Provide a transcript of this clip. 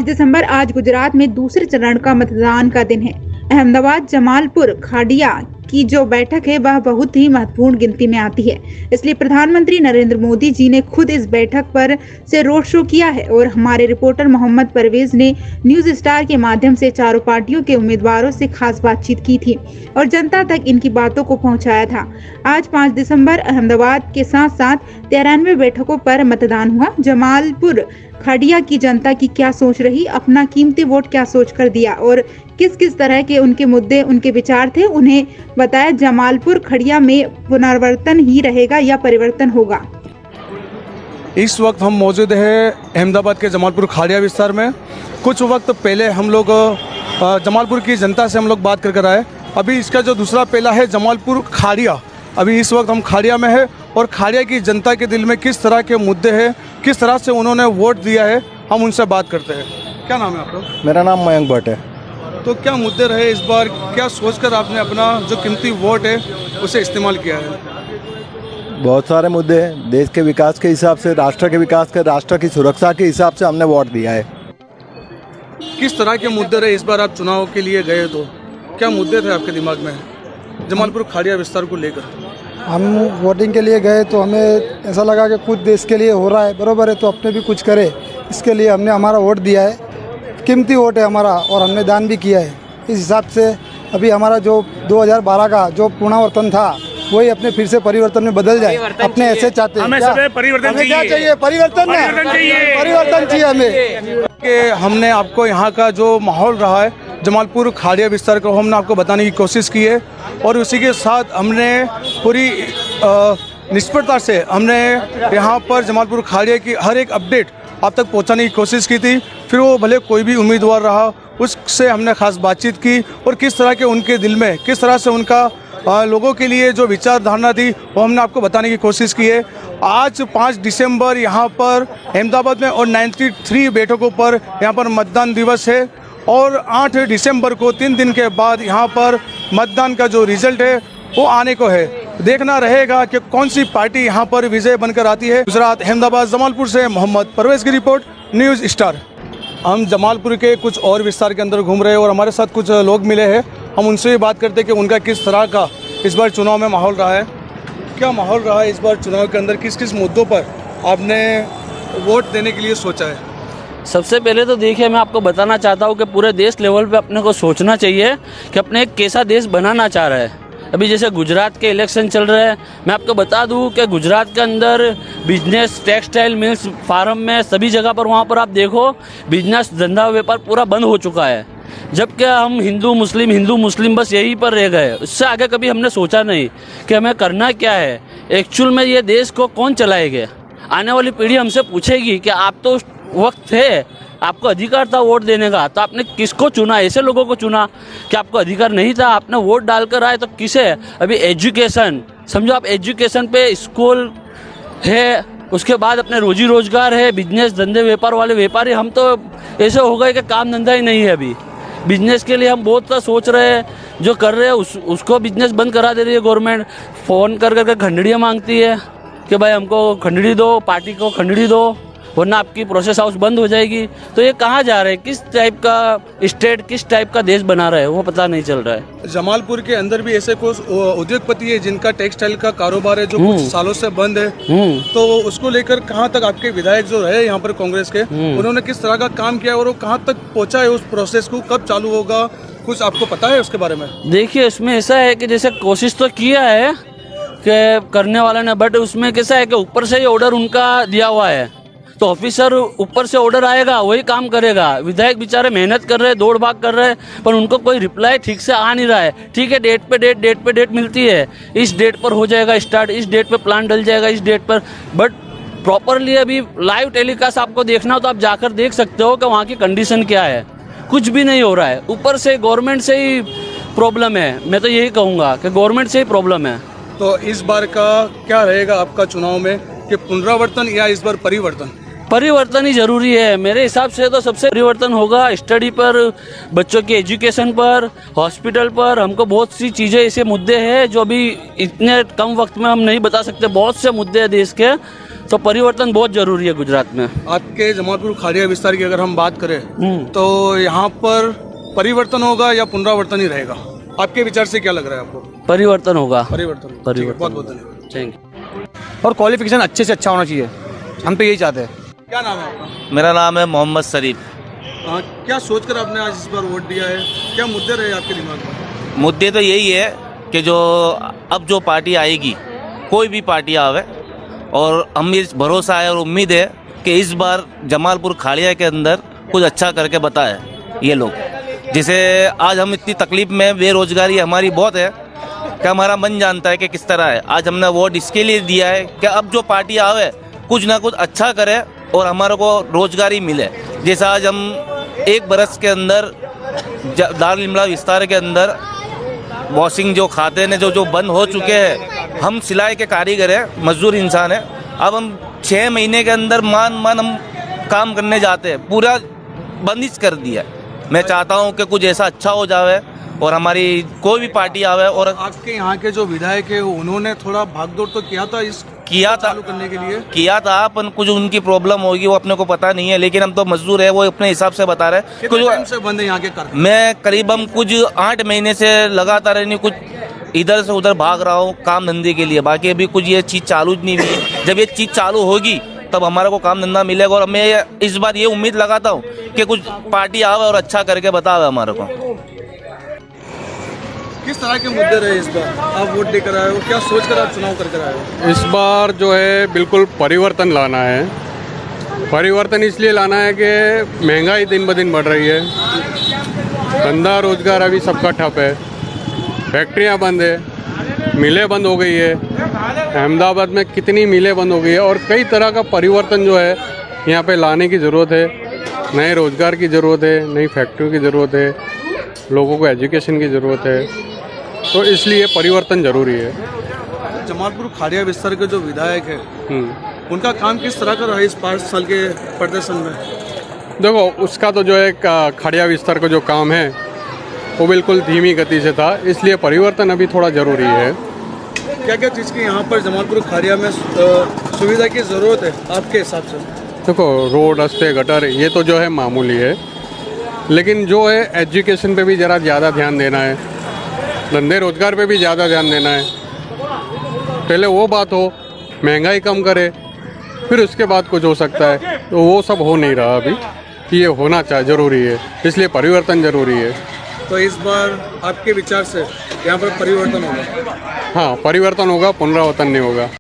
दिसंबर आज गुजरात में दूसरे चरण का मतदान का दिन है। अहमदाबाद जमालपुर खाड़िया की जो बैठक है वह बहुत ही महत्वपूर्ण गिनती में आती है। इसलिए प्रधानमंत्री नरेंद्र मोदी जी ने खुद इस बैठक पर से रोड शो किया है और हमारे रिपोर्टर मोहम्मद परवेज ने न्यूज स्टार के माध्यम से चारों पार्टियों के उम्मीदवारों से खास बातचीत की थी और जनता तक इनकी बातों को पहुंचाया था। आज 5 दिसंबर अहमदाबाद के साथ साथ 93 बैठकों पर मतदान हुआ। जमालपुर खाड़िया की जनता की क्या सोच रही, अपना कीमती वोट क्या सोच कर दिया और किस किस तरह के उनके मुद्दे, उनके विचार थे, उन्हें बताया। जमालपुर खड़िया में पुनर्वर्तन ही रहेगा या परिवर्तन होगा? इस वक्त हम मौजूद है अहमदाबाद के जमालपुर खाड़िया विस्तार में। कुछ वक्त पहले हम लोग जमालपुर की जनता से हम लोग बात कर आए। अभी इसका जो दूसरा पहला है जमालपुर खाड़िया, अभी इस वक्त हम खाड़िया में है और खाड़िया की जनता के दिल में किस तरह के मुद्दे हैं, किस तरह से उन्होंने वोट दिया है, हम उनसे बात करते हैं। क्या नाम है आपका? मेरा नाम मयंक भट्ट है। तो क्या मुद्दे रहे इस बार, क्या सोचकर आपने अपना जो कीमती वोट है उसे इस्तेमाल किया है? बहुत सारे मुद्दे हैं। देश के विकास के हिसाब से, राष्ट्र के विकास के, राष्ट्र की सुरक्षा के हिसाब से हमने वोट दिया है। किस तरह के मुद्दे रहे इस बार आप चुनाव के लिए गए तो क्या मुद्दे थे आपके दिमाग में जमालपुर खाड़िया विस्तार को लेकर? हम वोटिंग के लिए गए तो हमें ऐसा लगा कि खुद देश के लिए हो रहा है, बराबर है, तो अपने भी कुछ करे, इसके लिए हमने हमारा वोट दिया है। कीमती वोट है हमारा और हमने दान भी किया है। इस हिसाब से अभी हमारा जो 2012 का जो पुनरावर्तन था वही अपने फिर से परिवर्तन में बदल जाए, अपने ऐसे चाहते हैं। हमें क्या चाहिए? परिवर्तन चाहिए हमें। कि हमने आपको यहाँ का जो माहौल रहा है जमालपुर खाड़िया विस्तार को हमने आपको बताने की कोशिश की है और उसी के साथ हमने पूरी निष्पक्षता से हमने यहाँ पर जमालपुर खाड़िया की हर एक अपडेट आप तक पहुँचाने की कोशिश की थी। फिर वो भले कोई भी उम्मीदवार रहा, उससे हमने खास बातचीत की और किस तरह के उनके दिल में, किस तरह से उनका लोगों के लिए जो विचारधारणा थी वो हमने आपको बताने की कोशिश की है। आज 5 दिसंबर यहाँ पर अहमदाबाद में और 93 बैठकों पर यहाँ पर मतदान दिवस है और 8 दिसंबर को 3 दिन के बाद यहाँ पर मतदान का जो रिजल्ट है वो आने को है। देखना रहेगा कि कौन सी पार्टी यहाँ पर विजय बनकर आती है। गुजरात अहमदाबाद जमालपुर से मोहम्मद परवेज की रिपोर्ट, न्यूज़ स्टार। हम जमालपुर के कुछ और विस्तार के अंदर घूम रहे हैं और हमारे साथ कुछ लोग मिले हैं। हम उनसे भी बात करते हैं कि उनका किस तरह का इस बार चुनाव में माहौल रहा है। क्या माहौल रहा है इस बार चुनाव के अंदर, किस किस मुद्दों पर आपने वोट देने के लिए सोचा है? सबसे पहले तो देखिए, मैं आपको बताना चाहता हूँ कि पूरे देश लेवल पे अपने को सोचना चाहिए कि अपने एक कैसा देश बनाना चाह रहा है। अभी जैसे गुजरात के इलेक्शन चल रहे हैं, मैं आपको बता दूं कि गुजरात के अंदर बिजनेस, टेक्सटाइल मिल्स, फार्म में सभी जगह पर वहाँ पर आप देखो बिजनेस, धंधा, व्यापार पूरा बंद हो चुका है। जबकि हम हिंदू मुस्लिम बस यहीं पर रह गए। उससे आगे कभी हमने सोचा नहीं कि हमें करना क्या है। एक्चुअल में ये देश को कौन चलाएगा? आने वाली पीढ़ी हमसे पूछेगी कि आप तो उस वक्त थे, आपको अधिकार था वोट देने का, तो आपने किसको चुना? ऐसे लोगों को चुना कि आपको अधिकार नहीं था, आपने वोट डालकर आए तो किसे? अभी एजुकेशन समझो, आप एजुकेशन पे स्कूल है, उसके बाद अपने रोजी रोजगार है, बिजनेस, धंधे, व्यापार वाले व्यापारी, हम तो ऐसे हो गए कि काम धंधा ही नहीं है। अभी बिजनेस के लिए हम बहुत सा सोच रहे हैं, जो कर रहे हैं उसको बिजनेस बंद करा दे रही है गवर्नमेंट। फ़ोन कर करके खंडड़ियाँ मांगती है कि भाई हमको खंडड़ी दो, पार्टी को खंडड़ी दो, वरना आपकी प्रोसेस हाउस बंद हो जाएगी। तो ये कहाँ जा रहे हैं? किस टाइप का स्टेट, किस टाइप का देश बना रहे हैं, वो पता नहीं चल रहा है। जमालपुर के अंदर भी ऐसे कुछ उद्योगपति है जिनका टेक्सटाइल का कारोबार है जो कुछ सालों से बंद है, तो उसको लेकर कहाँ तक आपके विधायक जो रहे यहाँ पर कांग्रेस के, उन्होंने किस तरह का काम किया और वो कहाँ तक पहुँचा है? उस प्रोसेस को कब चालू होगा, कुछ आपको पता है उसके बारे में? देखिए, इसमें ऐसा है कि जैसे कोशिश तो किया है कि करने वाला ने, बट उसमें कैसा है कि ऊपर से ही ऑर्डर उनका दिया हुआ है, तो ऑफिसर ऊपर से ऑर्डर आएगा वही काम करेगा। विधायक बेचारे मेहनत कर रहे हैं, दौड़ भाग कर रहे हैं, पर उनको कोई रिप्लाई ठीक से आ नहीं रहा है। ठीक है, डेट पे डेट मिलती है, इस डेट पर हो जाएगा स्टार्ट, इस डेट पे प्लान डल जाएगा, इस डेट पर, बट प्रॉपरली अभी लाइव टेलीकास्ट आपको देखना हो तो आप जाकर देख सकते हो कि वहाँ की कंडीशन क्या है। कुछ भी नहीं हो रहा है, ऊपर से गवर्नमेंट से ही प्रॉब्लम है। मैं तो यही कहूँगा कि गवर्नमेंट से ही प्रॉब्लम है। तो इस बार का क्या रहेगा आपका चुनाव में, कि पुनरावर्तन या इस बार परिवर्तन? परिवर्तन ही जरूरी है मेरे हिसाब से। तो सबसे परिवर्तन होगा स्टडी पर, बच्चों के एजुकेशन पर, हॉस्पिटल पर। हमको बहुत सी चीज़ें ऐसे मुद्दे हैं जो अभी इतने कम वक्त में हम नहीं बता सकते। बहुत से मुद्दे हैं देश के, तो परिवर्तन बहुत जरूरी है गुजरात में। आपके जमालपुर खाड़िया विस्तार की अगर हम बात करें तो यहाँ पर परिवर्तन होगा या पुनरावर्तन ही रहेगा? आपके विचार से क्या लग रहा है आपको? परिवर्तन होगा। परिवर्तन। परिवर्तन। बहुत बहुत धन्यवाद। Thank you. और क्वालिफिकेशन अच्छे से अच्छा होना चाहिए, हम तो यही चाहते हैं। क्या नाम है आपका? मेरा नाम है मोहम्मद शरीफ। क्या सोचकर आपने आज इस बार वोट दिया है? क्या मुद्दे रहे आपके दिमाग में? मुद्दे तो यही है कि जो अब जो पार्टी आएगी, कोई भी पार्टी आवे, और हमें भरोसा है और उम्मीद है कि इस बार जमालपुर खाड़िया के अंदर कुछ अच्छा करके बताए ये लोग। जिसे आज हम इतनी तकलीफ में, बेरोजगारी हमारी बहुत है कि हमारा मन जानता है कि किस तरह है। आज हमने वोट इसके लिए दिया है कि अब जो पार्टी आवे कुछ ना कुछ अच्छा करे और हमारे को रोजगारी मिले। जैसा आज हम एक बरस के अंदर दारुल इमला विस्तार के अंदर वॉशिंग जो खाते ने जो बंद हो चुके हैं, हम सिलाई के कारीगर हैं, मजदूर इंसान हैं। अब हम 6 महीने के अंदर मान हम काम करने जाते हैं, पूरा बंदिश कर दिया। मैं चाहता हूं कि कुछ ऐसा अच्छा हो जाए और हमारी कोई भी पार्टी आवे। और आपके यहाँ के जो विधायक है उन्होंने थोड़ा भागदौड़ तो किया था चालू करने के लिए? किया था, पर कुछ उनकी प्रॉब्लम होगी वो अपने को पता नहीं है। लेकिन हम तो मजदूर है, वो अपने हिसाब से बता रहे हैं। कितने टाइम से बंद है यहाँ के कारखाने? मैं करीबन कुछ 8 महीने से लगातार नहीं कुछ इधर से उधर भाग रहा हूँ काम धंधे के लिए। बाकी अभी कुछ ये चीज़ चालू नहीं हुई है। जब ये चीज़ चालू होगी तब हमारे को काम धंधा मिलेगा। और मैं इस बार ये उम्मीद लगाता हूँ कि कुछ पार्टी आवे और अच्छा करके बतावे हमारे को। किस तरह के मुद्दे रहे इस बार? आप वोट देकर आए हो, क्या सोचकर आप चुनाव करके आए हो? इस बार जो है बिल्कुल परिवर्तन लाना है। परिवर्तन इसलिए लाना है कि महंगाई दिन ब दिन बढ़ रही है, धंधा रोजगार अभी सबका ठप है, फैक्ट्रियां बंद है, मिलें बंद हो गई है। अहमदाबाद में कितनी मिलें बंद हो गई है। और कई तरह का परिवर्तन जो है यहाँ पे लाने की ज़रूरत है। नए रोजगार की ज़रूरत है, नई फैक्ट्रियों की ज़रूरत है, लोगों को एजुकेशन की ज़रूरत है। तो इसलिए परिवर्तन ज़रूरी है। जमालपुर खाड़िया विस्तार के जो विधायक है उनका काम किस तरह का रहा इस 5 साल के प्रदर्शन में? देखो, उसका तो जो है खाड़िया विस्तार का जो काम है वो बिल्कुल धीमी गति से था, इसलिए परिवर्तन अभी थोड़ा ज़रूरी है। क्या क्या चीज़ की यहाँ पर जमालपुर खाड़िया में सुविधा की ज़रूरत है आपके हिसाब से? देखो, रोड, रास्ते, गटर ये तो जो है मामूली है, लेकिन जो है एजुकेशन पे भी ज़रा ज़्यादा ध्यान देना है, धंधे रोजगार पे भी ज़्यादा ध्यान देना है। पहले वो बात हो, महंगाई कम करे, फिर उसके बाद कुछ हो सकता है। तो वो सब हो नहीं रहा अभी, कि ये होना ज़रूरी है, इसलिए परिवर्तन ज़रूरी है। तो इस बार आपके विचार से यहाँ पर परिवर्तन होगा? हाँ, परिवर्तन होगा, पुनरावर्तन नहीं होगा।